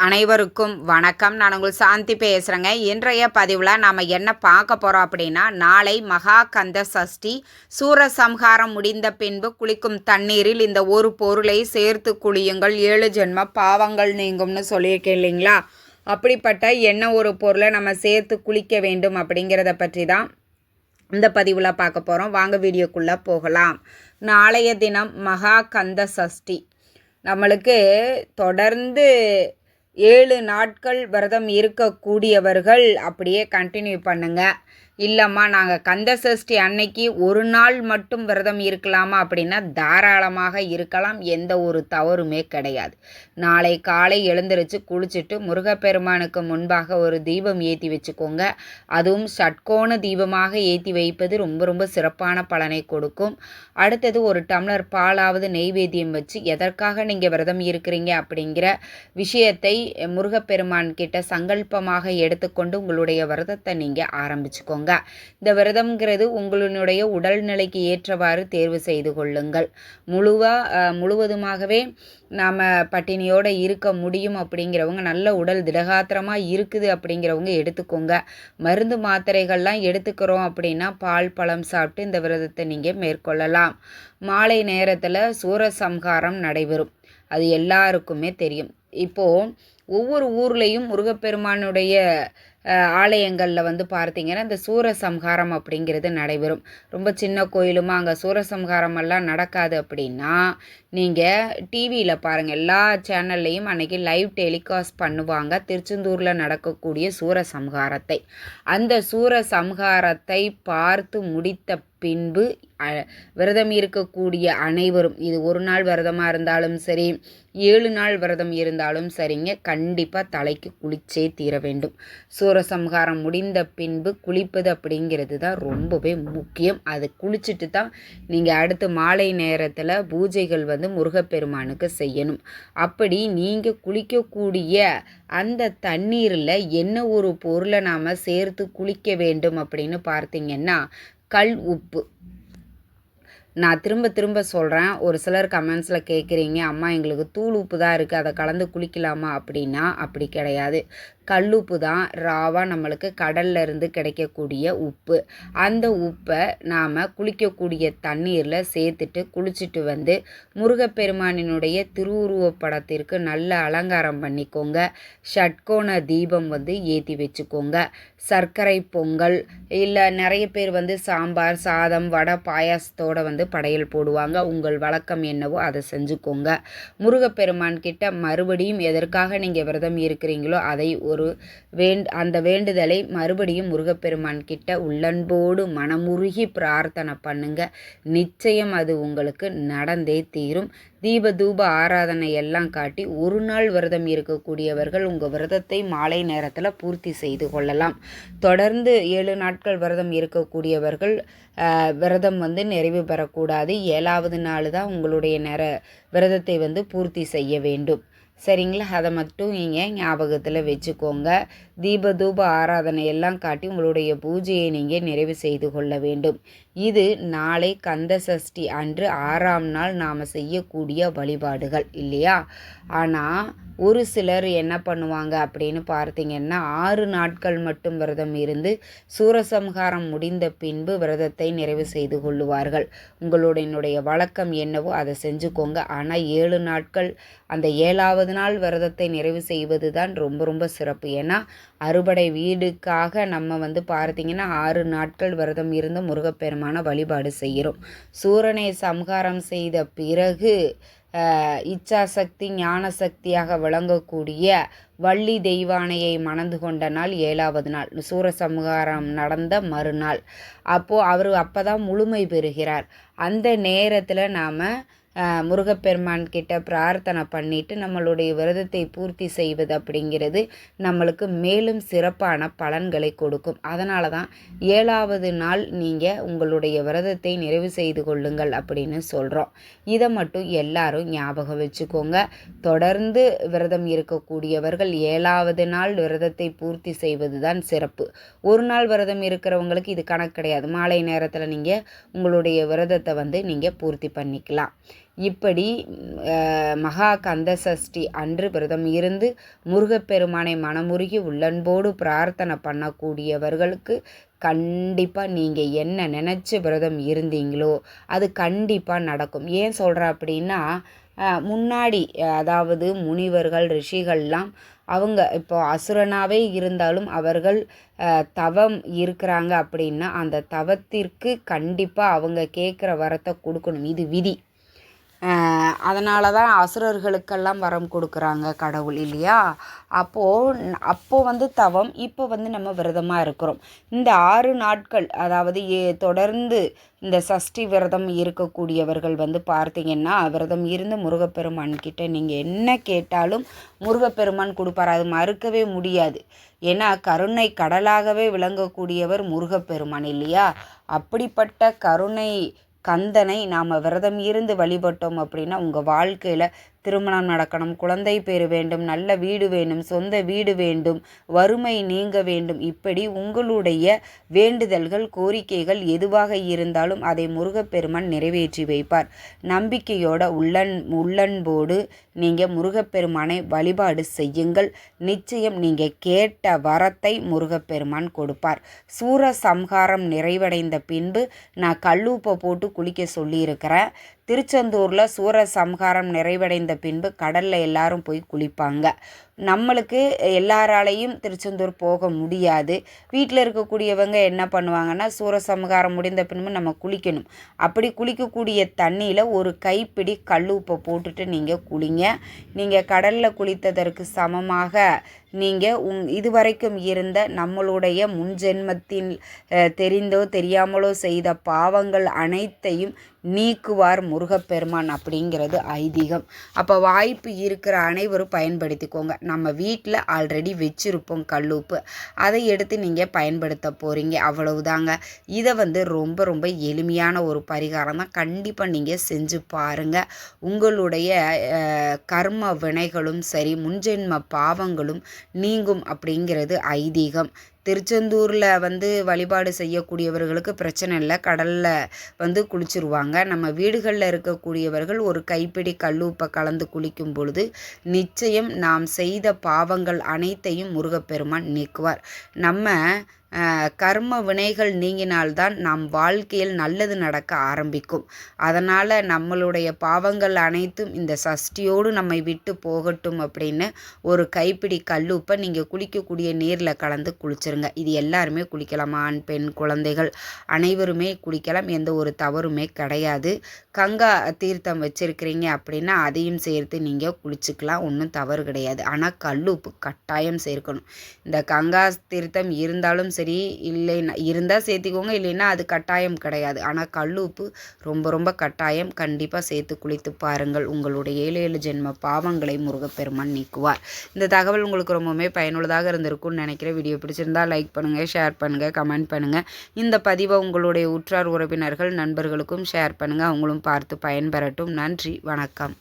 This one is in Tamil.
அனைவருக்கும் வணக்கம். நான் உங்கள் சாந்தி பேசுகிறேங்க. இன்றைய பதிவில் நாம் என்ன பார்க்க போகிறோம் அப்படின்னா, நாளை மகா கந்த சஷ்டி. சூரசம்ஹாரம் முடிந்த பின்பு குளிக்கும் தண்ணீரில் இந்த ஒரு பொருளை சேர்த்து குளியுங்கள், 7 ஜென்ம பாவங்கள் நீங்கும்னு சொல்லியிருக்கேன் இல்லைங்களா? அப்படிப்பட்ட என்ன ஒரு பொருளை நம்ம சேர்த்து குளிக்க வேண்டும் அப்படிங்கிறத பற்றி தான் இந்த பதிவில் பார்க்க போகிறோம். வாங்க வீடியோக்குள்ளே போகலாம். நாளைய தினம் மகா கந்த சஷ்டி. நம்மளுக்கு தொடர்ந்து 7 நாட்கள் விரதம் இருக்கக்கூடியவர்கள் அப்படியே கண்டினியூ பண்ணுங்கள். இல்லைம்மா நாங்கள் கந்த சஷ்டி அன்னைக்கு ஒரு நாள் மட்டும் விரதம் இருக்கலாமா அப்படின்னா தாராளமாக இருக்கலாம். எந்த ஒரு தவறுமே கிடையாது. நாளை காலை எழுந்திரிச்சு குளிச்சுட்டு முருகப்பெருமானுக்கு முன்பாக ஒரு தீபம் ஏற்றி வச்சுக்கோங்க. அதுவும் ஷட்கோண தீபமாக ஏற்றி வைப்பது ரொம்ப ரொம்ப சிறப்பான பலனை கொடுக்கும். அடுத்தது ஒரு டம்ளர் பாலாவது நெய்வேத்தியம் வச்சு எதற்காக நீங்கள் விரதம் இருக்கிறீங்க அப்படிங்கிற விஷயத்தை முருகப்பெருமான் கிட்ட சங்கல்பமாக எடுத்துக்கொண்டு உங்களுடைய விரதத்தை நீங்கள் ஆரம்பிச்சுக்கோங்க. இந்த விரதம்ங்கிறது உங்களுடைய உடல்நிலைக்கு ஏற்றவாறு தேர்வு செய்து கொள்ளுங்கள். முழுவதுமாகவே நாம் பட்டினியோடு இருக்க முடியும் அப்படிங்கிறவங்க, நல்ல உடல் திடகாத்திரமாக இருக்குது அப்படிங்கிறவங்க எடுத்துக்கோங்க. மருந்து மாத்திரைகள்லாம் எடுத்துக்கிறோம் அப்படின்னா பால் பழம் சாப்பிட்டு இந்த விரதத்தை நீங்கள் மேற்கொள்ளலாம். மாலை நேரத்தில் சூரசம்ஹாரம் நடைபெறும். அது எல்லாருக்குமே தெரியும். இப்போது ஒவ்வொரு ஊர்லேயும் முருகப்பெருமானுடைய ஆலயங்களில் பார்த்திங்கன்னா இந்த சூரசம்ஹாரம் அப்படிங்கிறது நடைபெறும். ரொம்ப சின்ன கோயிலுமா அங்கே சூரசம்ஹாரம் எல்லாம் நடக்காது அப்படின்னா நீங்கள் டிவியில் பாருங்கள். எல்லா சேனல்லையும் அன்றைக்கி லைவ் டெலிகாஸ்ட் பண்ணுவாங்க திருச்செந்தூரில் நடக்கக்கூடிய சூரசம்ஹாரத்தை. அந்த சூரசம்ஹாரத்தை பார்த்து முடித்த பின்பு விரதம் இருக்கக்கூடிய அனைவரும், இது ஒரு நாள் விரதமாக இருந்தாலும் சரி, 7 நாள் விரதம் இருந்தாலும் சரிங்க, கண்டிப்பாக தலைக்கு குளிச்சே தீர வேண்டும். சூரசம்ஹாரம் முடிந்த பின்பு குளிப்பது அப்படிங்கிறது தான் ரொம்பவே முக்கியம். அது குளிச்சுட்டு தான் நீங்கள் அடுத்து மாலை நேரத்தில் பூஜைகள் முருகப்பெருமானுக்கு செய்யணும். அப்படி நீங்கள் குளிக்கக்கூடிய அந்த தண்ணீரில் என்ன ஒரு பொருளை நாம் சேர்த்து குளிக்க வேண்டும் அப்படின்னு பார்த்தீங்கன்னா கல் உப்பு. நான் திரும்ப சொல்கிறேன். ஒரு சிலர் கமெண்ட்ஸில் கேட்குறீங்க, அம்மா எங்களுக்கு தூள் உப்பு தான் இருக்குது, அதை கலந்து குளிக்கலாமா அப்படின்னா அப்படி கிடையாது. கல்லுப்பு தான் ராவாக நம்மளுக்கு கடல்ல இருந்து கிடைக்கக்கூடிய உப்பு. அந்த உப்பை நாம் குளிக்கக்கூடிய தண்ணீரில் சேர்த்துட்டு குளிச்சுட்டு முருகப்பெருமானினுடைய திருவுருவப் படத்திற்கு நல்ல அலங்காரம் பண்ணிக்கோங்க. ஷட்கோண தீபம் ஏற்றி வச்சுக்கோங்க. சர்க்கரை பொங்கல், இல்லை நிறைய பேர் சாம்பார் சாதம் வடை பாயாசத்தோடு படையல் போடுவாங்க. உங்கள் வழக்கம் என்னவோ அதை செஞ்சுக்கோங்க. முருகப்பெருமான் கிட்ட மறுபடியும் எதற்காக நீங்கள் விரதம் இருக்கிறீங்களோ அதை அந்த வேண்டுதலை மறுபடியும் முருகப்பெருமான் கிட்ட உள்ளன்போடு மனமுருகி பிரார்த்தனை பண்ணுங்க. நிச்சயம் அது உங்களுக்கு நடந்தே தீரும். தீப தூப ஆராதனை எல்லாம் காட்டி ஒரு நாள் விரதம் இருக்கக்கூடியவர்கள் உங்கள் விரதத்தை மாலை நேரத்தில் பூர்த்தி செய்து கொள்ளலாம். தொடர்ந்து 7 நாட்கள் விரதம் இருக்கக்கூடியவர்கள் விரதம் நிறைவு பெறக்கூடாது. 7வது நாள் தான் உங்களுடைய விரதத்தை பூர்த்தி செய்ய வேண்டும். சரிங்களா? அதை மட்டும் நீங்கள் ஞாபகத்தில் வச்சுக்கோங்க. தீப தூப ஆராதனை எல்லாம் காட்டி உங்களுடைய பூஜையை நீங்கள் நிறைவு செய்து கொள்ள வேண்டும். இது நாளை கந்த சஷ்டி அன்று 6ஆம் நாள் நாம் செய்யக்கூடிய வழிபாடுகள் இல்லையா? ஆனால் ஒரு சிலர் என்ன பண்ணுவாங்க அப்படின்னு பார்த்தீங்கன்னா 6 நாட்கள் மட்டும் விரதம் இருந்து சூரசம்ஹாரம் முடிந்த பின்பு விரதத்தை நிறைவு செய்து கொள்ளுவார்கள். உங்களுடைய வழக்கம் என்னவோ அதை செஞ்சுக்கோங்க. ஆனால் 7 நாட்கள், அந்த 7வது நாள் விரதத்தை நிறைவு செய்வது தான் ரொம்ப ரொம்ப சிறப்பு. ஏன்னா அறுபடை வீடுக்காக நம்ம பார்த்தீங்கன்னா 6 நாட்கள் விரதம் இருந்து முருகப்பெருமான வழிபாடு செய்கிறோம். சூரனை சம்ஹாரம் செய்த பிறகு இச்சாசக்தி ஞான சக்தியாக விளங்கக்கூடிய வள்ளி தெய்வானையை மணந்து கொண்ட நாள் 7வது நாள், சூரசம்ஹாரம் நடந்த மறுநாள். அப்போது அப்போ தான் முழுமை பெறுகிறார். அந்த நேரத்தில் நாம் முருகப்பெருமான் கிட்ட பிரார்த்தனை பண்ணிட்டு நம்மளுடைய விரதத்தை பூர்த்தி செய்வது அப்படிங்கிறது நம்மளுக்கு மேலும் சிறப்பான பலன்களை கொடுக்கும். அதனால தான் 7வது நாள் நீங்கள் உங்களுடைய விரதத்தை நிறைவு செய்து கொள்ளுங்கள் அப்படின்னு சொல்கிறோம். இதை மட்டும் எல்லாரும் ஞாபகம் வச்சுக்கோங்க. தொடர்ந்து விரதம் இருக்கக்கூடியவர்கள் 7வது நாள் விரதத்தை பூர்த்தி செய்வது தான் சிறப்பு. ஒரு நாள் விரதம் இருக்கிறவங்களுக்கு இது கணக்கு கிடையாது. மாலை நேரத்தில் நீங்கள் உங்களுடைய விரதத்தை நீங்கள் பூர்த்தி பண்ணிக்கலாம். இப்படி மகா கந்த சஷ்டி அன்று விரதம் இருந்து முருகப்பெருமானை மனமுருகி உள்ளன்போடு பிரார்த்தனை பண்ணக்கூடியவர்களுக்கு கண்டிப்பாக நீங்கள் என்ன நினச்சி விரதம் இருந்தீங்களோ அது கண்டிப்பாக நடக்கும். ஏன் சொல்கிறேன் அப்படின்னா, முன்னாடி அதாவது முனிவர்கள் ரிஷிகள்லாம் அவங்க இப்போ அசுரனாகவே இருந்தாலும் அவர்கள் தவம் இருக்கிறாங்க அப்படின்னா அந்த தவத்திற்கு கண்டிப்பாக அவங்க கேட்குற வரத்தை கொடுக்கணும். இது விதி. அதனால தான் அசுரர்களுக்கெல்லாம் வரம் கொடுக்குறாங்க கடவுள் இல்லையா? அப்போது தவம், இப்போ நம்ம விரதமாக இருக்கிறோம். இந்த 6 நாட்கள் அதாவது தொடர்ந்து இந்த சஷ்டி விரதம் இருக்கக்கூடியவர்கள் பார்த்திங்கன்னா விரதம் இருந்து முருகப்பெருமான் கிட்ட நீங்கள் என்ன கேட்டாலும் முருகப்பெருமான் கொடுப்பார். அது மறுக்கவே முடியாது. ஏன்னா கருணை கடலாகவே விளங்கக்கூடியவர் முருகப்பெருமான் இல்லையா? அப்படிப்பட்ட கருணை கந்தனை நாம் விரதம் இருந்து வழிபட்டோம் அப்படின்னா உங்கள் வாழ்க்கையில் திருமணம் நடக்கணும், குழந்தை பேறு வேண்டும், நல்ல வீடு வேண்டும், சொந்த வீடு வேண்டும், வறுமை நீங்க வேண்டும், இப்படி உங்களுடைய வேண்டுதல்கள் கோரிக்கைகள் எதுவாக இருந்தாலும் அதை முருகப்பெருமான் நிறைவேற்றி வைப்பார். நம்பிக்கையோட உள்ளன்போடு நீங்கள் முருகப்பெருமானை வழிபாடு செய்யுங்கள். நிச்சயம் நீங்கள் கேட்ட வரத்தை முருகப்பெருமான் கொடுப்பார். சூர சம்ஹாரம் நிறைவடைந்த பின்பு நான் கல்லூப்பை போட்டு குளிக்க சொல்லியிருக்கிறேன். திருச்செந்தூரில் சூர சம்ஹாரம் நிறைவடைந்த பின்பு கடலில் எல்லாரும் போய் குளிப்பாங்க. நம்மளுக்கு எல்லாராலையும் திருச்செந்தூர் போக முடியாது. வீட்டில் இருக்கக்கூடியவங்க என்ன பண்ணுவாங்கன்னா சூரசம்ஹாரம் முடிந்த பின்பு நம்ம குளிக்கணும். அப்படி குளிக்கக்கூடிய தண்ணியில் ஒரு கைப்பிடி கல்லுப்பை போட்டுட்டு நீங்கள் குளிங்க. நீங்கள் கடலில் குளித்ததற்கு சமமாக நீங்கள் இதுவரைக்கும் இருந்த நம்மளுடைய முன்ஜென்மத்தில் தெரிந்தோ தெரியாமலோ செய்த பாவங்கள் அனைத்தையும் நீக்குவார் முருகப்பெருமான் அப்படிங்கிறது ஐதீகம். அப்போ வாய்ப்பு இருக்கிற அனைவரும் பயன்படுத்திக்கோங்க. நம்ம வீட்டில் ஆல்ரெடி வச்சுருப்போம் கல்லுப்பு, அதை எடுத்து நீங்கள் பயன்படுத்த போகிறீங்க, அவ்வளவுதாங்க. இதை ரொம்ப ரொம்ப எளிமையான ஒரு பரிகாரம் தான். கண்டிப்பாக நீங்கள் செஞ்சு பாருங்கள். உங்களுடைய கர்ம வினைகளும் சரி முன்ஜென்ம பாவங்களும் நீங்கும் அப்படிங்கிறது ஐதீகம். திருச்செந்தூரில் வழிபாடு செய்யக்கூடியவர்களுக்கு பிரச்சனை இல்லை, கடலில் குளிச்சுருவாங்க. நம்ம வீடுகளில் இருக்கக்கூடியவர்கள் ஒரு கைப்பிடி கல்லுப்பை கலந்து குளிக்கும் பொழுது நிச்சயம் நாம் செய்த பாவங்கள் அனைத்தையும் முருகப்பெருமான் நீக்குவார். நம்ம கர்ம வினைகள் நீங்கினால்தான் நம் வாழ்க்கையில் நல்லது நடக்க ஆரம்பிக்கும். அதனால் நம்மளுடைய பாவங்கள் அனைத்தும் இந்த சஷ்டியோடு நம்மை விட்டு போகட்டும் அப்படின்னு ஒரு கைப்பிடி கல்லுப்பை நீங்கள் குளிக்கக்கூடிய நீரில் கலந்து குளிச்சிருங்க. இது எல்லாருமே குளிக்கலாம், ஆண் பெண் குழந்தைகள் அனைவருமே குளிக்கலாம், எந்த ஒரு தவறுமே கிடையாது. கங்கா தீர்த்தம் வச்சுருக்கிறீங்க அப்படின்னா அதையும் சேர்த்து நீங்கள் குளிச்சுக்கலாம், ஒன்றும் தவறு கிடையாது. ஆனால் கல்லுப்பு கட்டாயம் சேர்க்கணும். இந்த கங்கா தீர்த்தம் இருந்தாலும் சரி, இல்லைன்னா இருந்தால் சேர்த்திக்கோங்க, இல்லைன்னா அது கட்டாயம் கிடையாது. ஆனால் கல்லுப்பு ரொம்ப ரொம்ப கட்டாயம். கண்டிப்பாக சேர்த்து குளித்து பாருங்கள். உங்களுடைய 7 ஜென்ம பாவங்களை முருகப்பெருமான் நீக்குவார். இந்த தகவல் உங்களுக்கு ரொம்பவுமே பயனுள்ளதாக இருந்திருக்கும்னு நினைக்கிறேன். வீடியோ பிடிச்சிருந்தால் லைக் பண்ணுங்கள், ஷேர் பண்ணுங்கள், கமெண்ட் பண்ணுங்கள். இந்த பதிவை உங்களுடைய உற்றார் உறவினர்கள் நண்பர்களுக்கும் ஷேர் பண்ணுங்கள். அவங்களும் பார்த்து பயன்பெறட்டும். நன்றி, வணக்கம்.